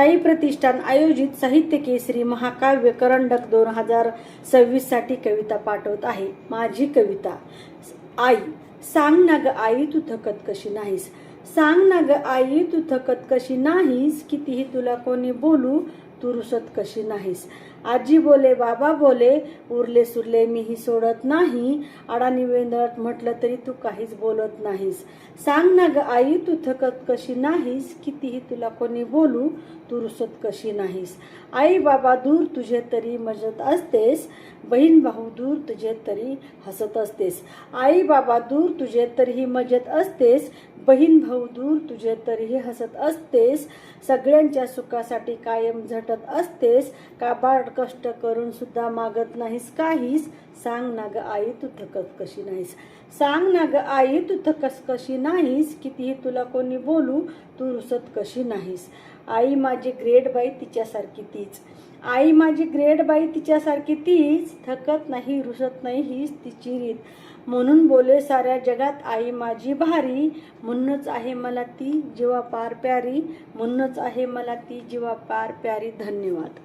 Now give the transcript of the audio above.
शाही प्रतिष्ठान आयोजित साहित्य केसरी महाकाव्य करंडक 2026 साठी कविता पाठवत आहे। माझी कविता। आई, सांग ना ग आई तू थकत कशी नाहीस, सांग ना ग आई तू थकत कशी नाहीस, कितीही तुला कोणी बोलू तू रुसत कशी नाहीस। आजी बोले बाबा बोले उरले सुरले मीही सोडत नाही, अडाणी वेंदळत म्हटलं तरी तू काहीच बोलत नाहीस। सांग ना ग आई तू थकत कशी नाहीस, कितीही तुला कोणी बोलू तू रुसत कशी नाहीस। आई बाबा दूर तुझे तरी मजत असतेस, बहीण भाऊ दूर तुझे तरी हसत असतेस। आई बाबा दूर तुझे तरीही मजत असतेस, बहीण भाऊ दूर तुझे तरीही हसत असतेस। सगळ्यांच्या सुखासाठी कायम झटत असतेस, काबाड कष्ट करून सुद्धा मागत नाहीस काहीस। सांग ना ग आई तू थकत कशी नाहीस, सांग ना ग आई तू थकत कशी नाहीस, कितीही तुला कोणी बोलू तू रुसत कशी नाहीस। आई माझी ग्रेड बाई तिच्यासारखी तीच, आई माझी ग्रेड बाई तिच्यासारखी तीच, थकत नाही रुसत नाही हीच तिची रीत। म्हणून बोले साऱ्या जगात आई माझी भारी, म्हणूनच आहे मला ती जीवा पार प्यारी, म्हणूनच आहे मला ती जीवा पार प्यारी। धन्यवाद।